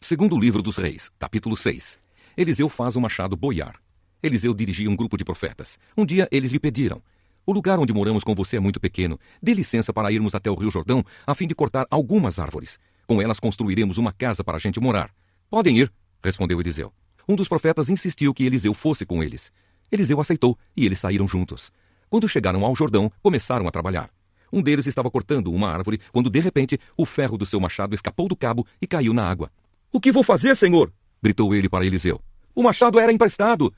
Segundo livro dos Reis, capítulo 6. Eliseu faz o machado boiar. Eliseu dirigia um grupo de profetas. Um dia eles lhe pediram: o lugar onde moramos com você é muito pequeno. Dê licença para irmos até o rio Jordão, a fim de cortar algumas árvores. Com elas construiremos uma casa para a gente morar. Podem ir, respondeu Eliseu. Um dos profetas insistiu que Eliseu fosse com eles. Eliseu aceitou e eles saíram juntos. Quando chegaram ao Jordão, começaram a trabalhar. Um deles estava cortando uma árvore, quando de repente o ferro do seu machado escapou do cabo e caiu na água. "O que vou fazer, senhor?" gritou ele para Eliseu. "O machado era emprestado."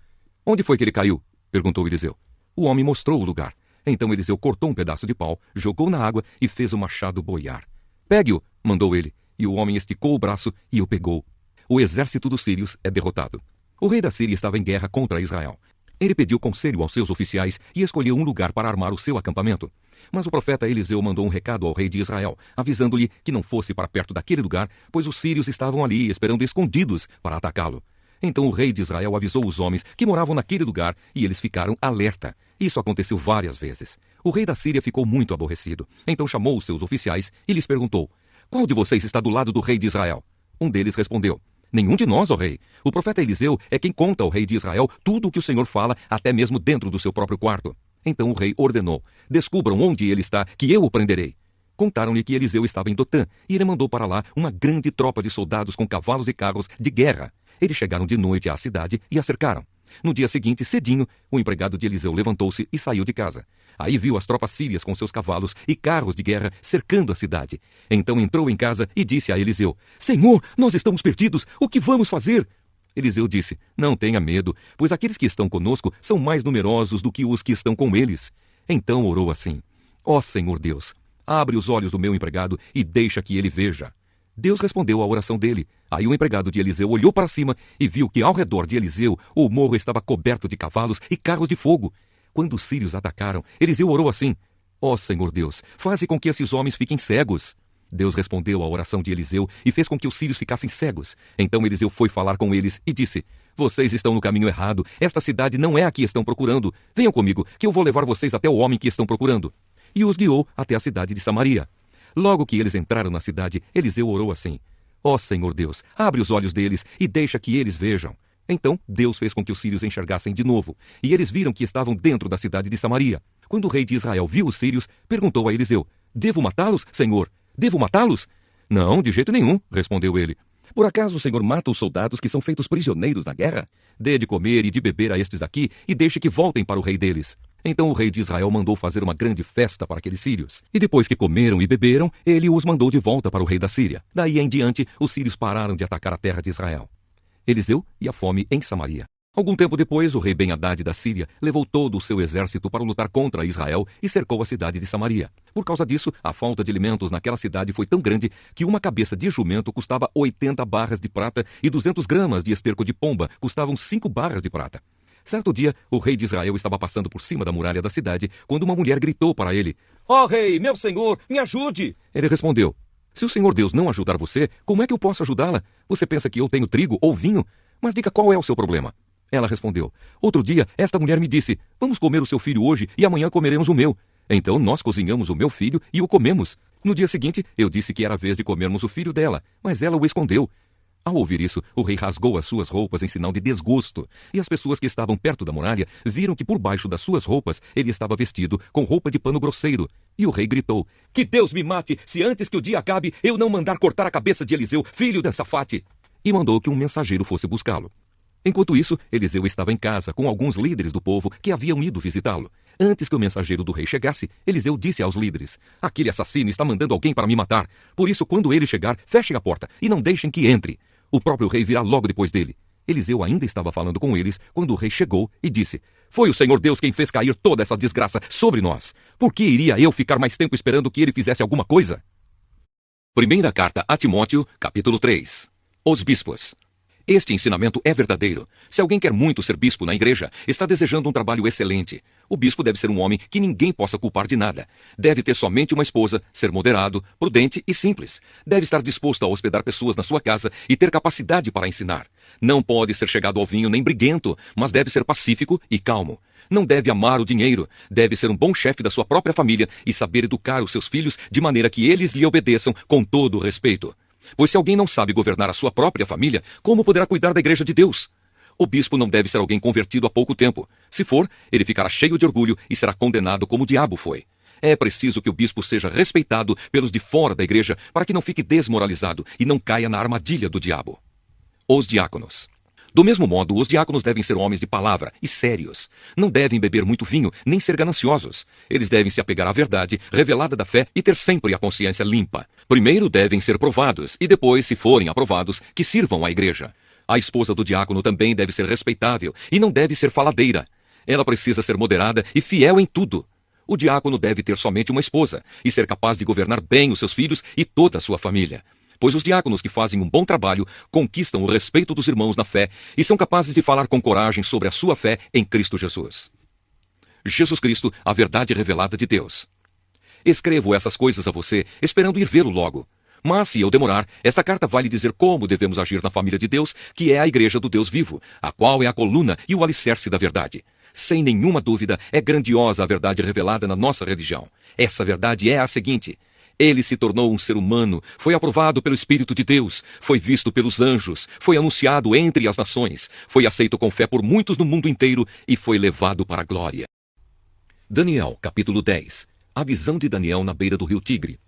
"Onde foi que ele caiu?" perguntou Eliseu. O homem mostrou o lugar. Então Eliseu cortou um pedaço de pau, jogou na água e fez o machado boiar. "Pegue-o", mandou ele, e o homem esticou o braço e o pegou. O exército dos sírios é derrotado. O rei da Síria estava em guerra contra Israel. Ele pediu conselho aos seus oficiais e escolheu um lugar para armar o seu acampamento. Mas o profeta Eliseu mandou um recado ao rei de Israel, avisando-lhe que não fosse para perto daquele lugar, pois os sírios estavam ali, esperando escondidos para atacá-lo. Então o rei de Israel avisou os homens que moravam naquele lugar e eles ficaram alerta. Isso aconteceu várias vezes. O rei da Síria ficou muito aborrecido. Então chamou os seus oficiais e lhes perguntou: "Qual de vocês está do lado do rei de Israel?" Um deles respondeu: "Nenhum de nós, ó rei. O profeta Eliseu é quem conta ao rei de Israel tudo o que o Senhor fala, até mesmo dentro do seu próprio quarto." Então o rei ordenou: "Descubram onde ele está, que eu o prenderei." Contaram-lhe que Eliseu estava em Dotã, e ele mandou para lá uma grande tropa de soldados com cavalos e carros de guerra. Eles chegaram de noite à cidade e a cercaram. No dia seguinte, cedinho, o empregado de Eliseu levantou-se e saiu de casa. Aí viu as tropas sírias com seus cavalos e carros de guerra cercando a cidade. Então entrou em casa e disse a Eliseu: "Senhor, nós estamos perdidos. O que vamos fazer?" Eliseu disse: "Não tenha medo, pois aqueles que estão conosco são mais numerosos do que os que estão com eles." Então orou assim: "Ó Senhor Deus, abre os olhos do meu empregado e deixa que ele veja." Deus respondeu à oração dele. Aí o empregado de Eliseu olhou para cima e viu que ao redor de Eliseu o morro estava coberto de cavalos e carros de fogo. Quando os sírios atacaram, Eliseu orou assim: "Ó Senhor Deus, faze com que esses homens fiquem cegos." Deus respondeu à oração de Eliseu e fez com que os sírios ficassem cegos. Então Eliseu foi falar com eles e disse: "Vocês estão no caminho errado. Esta cidade não é a que estão procurando. Venham comigo, que eu vou levar vocês até o homem que estão procurando." E os guiou até a cidade de Samaria. Logo que eles entraram na cidade, Eliseu orou assim: "Ó Senhor Deus, abre os olhos deles e deixa que eles vejam." Então Deus fez com que os sírios enxergassem de novo, e eles viram que estavam dentro da cidade de Samaria. Quando o rei de Israel viu os sírios, perguntou a Eliseu: "Devo matá-los, Senhor? Devo matá-los?" "Não, de jeito nenhum", respondeu ele. "Por acaso o Senhor mata os soldados que são feitos prisioneiros na guerra? Dê de comer e de beber a estes aqui e deixe que voltem para o rei deles." Então o rei de Israel mandou fazer uma grande festa para aqueles sírios. E depois que comeram e beberam, ele os mandou de volta para o rei da Síria. Daí em diante, os sírios pararam de atacar a terra de Israel. Eliseu e a fome em Samaria. Algum tempo depois, o rei Ben-Hadad da Síria levou todo o seu exército para lutar contra Israel e cercou a cidade de Samaria. Por causa disso, a falta de alimentos naquela cidade foi tão grande que uma cabeça de jumento custava 80 barras de prata e 200 gramas de esterco de pomba custavam 5 barras de prata. Certo dia, o rei de Israel estava passando por cima da muralha da cidade quando uma mulher gritou para ele: "Ó rei, meu senhor, me ajude!" Ele respondeu: "Se o Senhor Deus não ajudar você, como é que eu posso ajudá-la? Você pensa que eu tenho trigo ou vinho? Mas diga qual é o seu problema." Ela respondeu: "Outro dia, esta mulher me disse: 'Vamos comer o seu filho hoje e amanhã comeremos o meu.' Então nós cozinhamos o meu filho e o comemos. No dia seguinte, eu disse que era a vez de comermos o filho dela, mas ela o escondeu." Ao ouvir isso, o rei rasgou as suas roupas em sinal de desgosto, e as pessoas que estavam perto da muralha viram que por baixo das suas roupas ele estava vestido com roupa de pano grosseiro. E o rei gritou: "Que Deus me mate, se antes que o dia acabe eu não mandar cortar a cabeça de Eliseu, filho de Safate!" E mandou que um mensageiro fosse buscá-lo. Enquanto isso, Eliseu estava em casa com alguns líderes do povo que haviam ido visitá-lo. Antes que o mensageiro do rei chegasse, Eliseu disse aos líderes: "Aquele assassino está mandando alguém para me matar. Por isso, quando ele chegar, fechem a porta e não deixem que entre. O próprio rei virá logo depois dele." Eliseu ainda estava falando com eles quando o rei chegou e disse: "Foi o Senhor Deus quem fez cair toda essa desgraça sobre nós. Por que iria eu ficar mais tempo esperando que ele fizesse alguma coisa?" Primeira carta a Timóteo, capítulo 3. Os bispos. Este ensinamento é verdadeiro. Se alguém quer muito ser bispo na igreja, está desejando um trabalho excelente. O bispo deve ser um homem que ninguém possa culpar de nada. Deve ter somente uma esposa, ser moderado, prudente e simples. Deve estar disposto a hospedar pessoas na sua casa e ter capacidade para ensinar. Não pode ser chegado ao vinho nem briguento, mas deve ser pacífico e calmo. Não deve amar o dinheiro. Deve ser um bom chefe da sua própria família e saber educar os seus filhos de maneira que eles lhe obedeçam com todo o respeito. Pois se alguém não sabe governar a sua própria família, como poderá cuidar da igreja de Deus? O bispo não deve ser alguém convertido há pouco tempo. Se for, ele ficará cheio de orgulho e será condenado como o diabo foi. É preciso que o bispo seja respeitado pelos de fora da igreja para que não fique desmoralizado e não caia na armadilha do diabo. Os diáconos. Do mesmo modo, os diáconos devem ser homens de palavra e sérios. Não devem beber muito vinho, nem ser gananciosos. Eles devem se apegar à verdade, revelada da fé, e ter sempre a consciência limpa. Primeiro devem ser provados, e depois, se forem aprovados, que sirvam à igreja. A esposa do diácono também deve ser respeitável, e não deve ser faladeira. Ela precisa ser moderada e fiel em tudo. O diácono deve ter somente uma esposa, e ser capaz de governar bem os seus filhos e toda a sua família. Pois os diáconos que fazem um bom trabalho conquistam o respeito dos irmãos na fé e são capazes de falar com coragem sobre a sua fé em Cristo Jesus. Jesus Cristo, a verdade revelada de Deus. Escrevo essas coisas a você, esperando ir vê-lo logo. Mas, se eu demorar, esta carta vai lhe dizer como devemos agir na família de Deus, que é a igreja do Deus vivo, a qual é a coluna e o alicerce da verdade. Sem nenhuma dúvida, é grandiosa a verdade revelada na nossa religião. Essa verdade é a seguinte: ele se tornou um ser humano, foi aprovado pelo Espírito de Deus, foi visto pelos anjos, foi anunciado entre as nações, foi aceito com fé por muitos no mundo inteiro e foi levado para a glória. Daniel, capítulo 10. A visão de Daniel na beira do rio Tigre.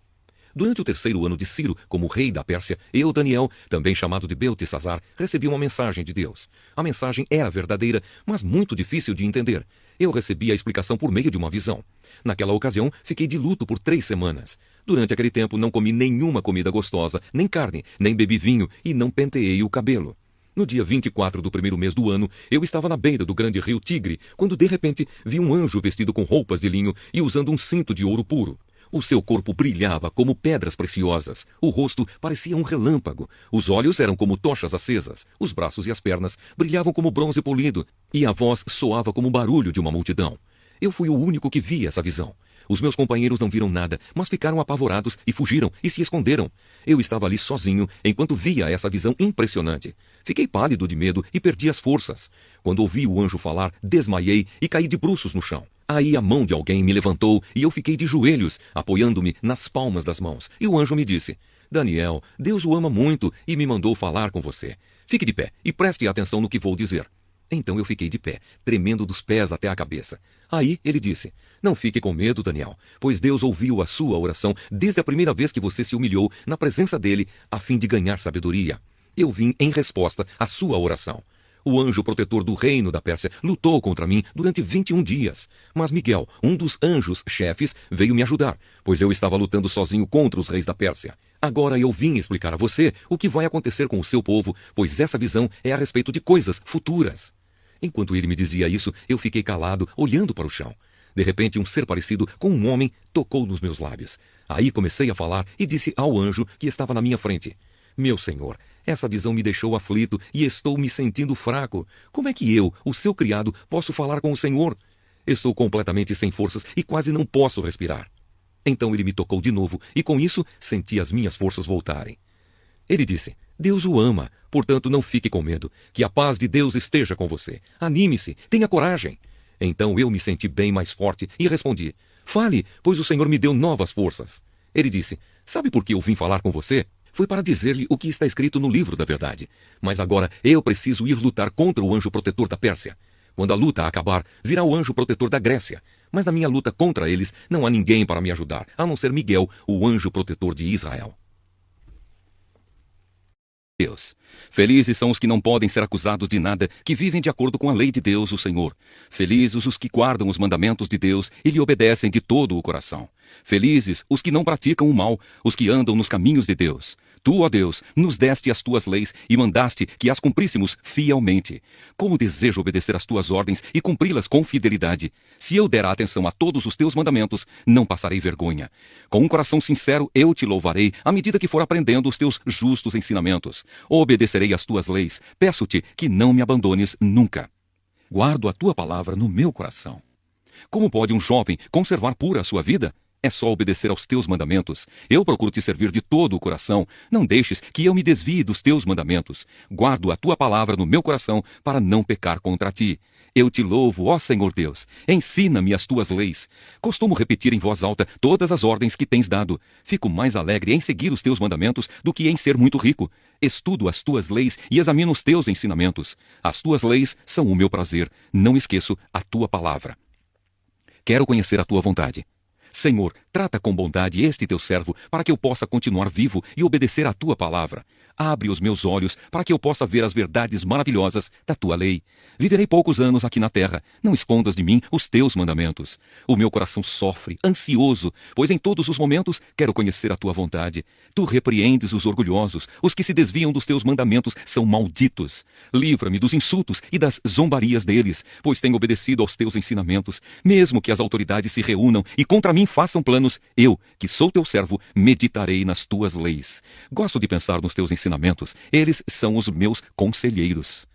Durante o 3º ano de Ciro, como rei da Pérsia, eu, Daniel, também chamado de Beltesazar, recebi uma mensagem de Deus. A mensagem era verdadeira, mas muito difícil de entender. Eu recebi a explicação por meio de uma visão. Naquela ocasião, fiquei de luto por 3 semanas. Durante aquele tempo, não comi nenhuma comida gostosa, nem carne, nem bebi vinho e não penteei o cabelo. No dia 24 do 1º mês do ano, eu estava na beira do grande rio Tigre, quando de repente vi um anjo vestido com roupas de linho e usando um cinto de ouro puro. O seu corpo brilhava como pedras preciosas, o rosto parecia um relâmpago, os olhos eram como tochas acesas, os braços e as pernas brilhavam como bronze polido, e a voz soava como o barulho de uma multidão. Eu fui o único que vi essa visão. Os meus companheiros não viram nada, mas ficaram apavorados e fugiram e se esconderam. Eu estava ali sozinho enquanto via essa visão impressionante. Fiquei pálido de medo e perdi as forças. Quando ouvi o anjo falar, desmaiei e caí de bruços no chão. Aí a mão de alguém me levantou e eu fiquei de joelhos, apoiando-me nas palmas das mãos. E o anjo me disse: Daniel, Deus o ama muito e me mandou falar com você. Fique de pé e preste atenção no que vou dizer. Então eu fiquei de pé, tremendo dos pés até a cabeça. Aí ele disse: Não fique com medo, Daniel, pois Deus ouviu a sua oração desde a primeira vez que você se humilhou na presença dele, a fim de ganhar sabedoria. Eu vim em resposta à sua oração. O anjo protetor do reino da Pérsia lutou contra mim durante 21 dias. Mas Miguel, um dos anjos-chefes, veio me ajudar, pois eu estava lutando sozinho contra os reis da Pérsia. Agora eu vim explicar a você o que vai acontecer com o seu povo, pois essa visão é a respeito de coisas futuras. Enquanto ele me dizia isso, eu fiquei calado, olhando para o chão. De repente, um ser parecido com um homem tocou nos meus lábios. Aí comecei a falar e disse ao anjo que estava na minha frente: Meu senhor, essa visão me deixou aflito e estou me sentindo fraco. Como é que eu, o seu criado, posso falar com o senhor? Estou completamente sem forças e quase não posso respirar. Então ele me tocou de novo e com isso senti as minhas forças voltarem. Ele disse: Deus o ama, portanto não fique com medo, que a paz de Deus esteja com você. Anime-se, tenha coragem. Então eu me senti bem mais forte e respondi: Fale, pois o Senhor me deu novas forças. Ele disse: Sabe por que eu vim falar com você? Foi para dizer-lhe o que está escrito no livro da verdade. Mas agora eu preciso ir lutar contra o anjo protetor da Pérsia. Quando a luta acabar, virá o anjo protetor da Grécia. Mas na minha luta contra eles não há ninguém para me ajudar, a não ser Miguel, o anjo protetor de Israel. Deus. Felizes são os que não podem ser acusados de nada, que vivem de acordo com a lei de Deus, o Senhor. Felizes os que guardam os mandamentos de Deus e lhe obedecem de todo o coração. Felizes os que não praticam o mal, os que andam nos caminhos de Deus. Tu, ó Deus, nos deste as tuas leis e mandaste que as cumpríssemos fielmente. Como desejo obedecer às tuas ordens e cumpri-las com fidelidade. Se eu der atenção a todos os teus mandamentos, não passarei vergonha. Com um coração sincero, eu te louvarei à medida que for aprendendo os teus justos ensinamentos. Obedecerei às tuas leis. Peço-te que não me abandones nunca. Guardo a tua palavra no meu coração. Como pode um jovem conservar pura a sua vida? É só obedecer aos teus mandamentos. Eu procuro te servir de todo o coração. Não deixes que eu me desvie dos teus mandamentos. Guardo a tua palavra no meu coração para não pecar contra ti. Eu te louvo, ó Senhor Deus. Ensina-me as tuas leis. Costumo repetir em voz alta todas as ordens que tens dado. Fico mais alegre em seguir os teus mandamentos do que em ser muito rico. Estudo as tuas leis e examino os teus ensinamentos. As tuas leis são o meu prazer. Não esqueço a tua palavra. Quero conhecer a tua vontade. Senhor, trata com bondade este teu servo, para que eu possa continuar vivo e obedecer à tua palavra. Abre os meus olhos, para que eu possa ver as verdades maravilhosas da tua lei. Viverei poucos anos aqui na terra, não escondas de mim os teus mandamentos. O meu coração sofre, ansioso, pois em todos os momentos quero conhecer a tua vontade. Tu repreendes os orgulhosos, os que se desviam dos teus mandamentos são malditos. Livra-me dos insultos e das zombarias deles, pois tenho obedecido aos teus ensinamentos. Mesmo que as autoridades se reúnam e contra mim façam planos, eu, que sou teu servo, meditarei nas tuas leis. Gosto de pensar nos teus ensinamentos, eles são os meus conselheiros.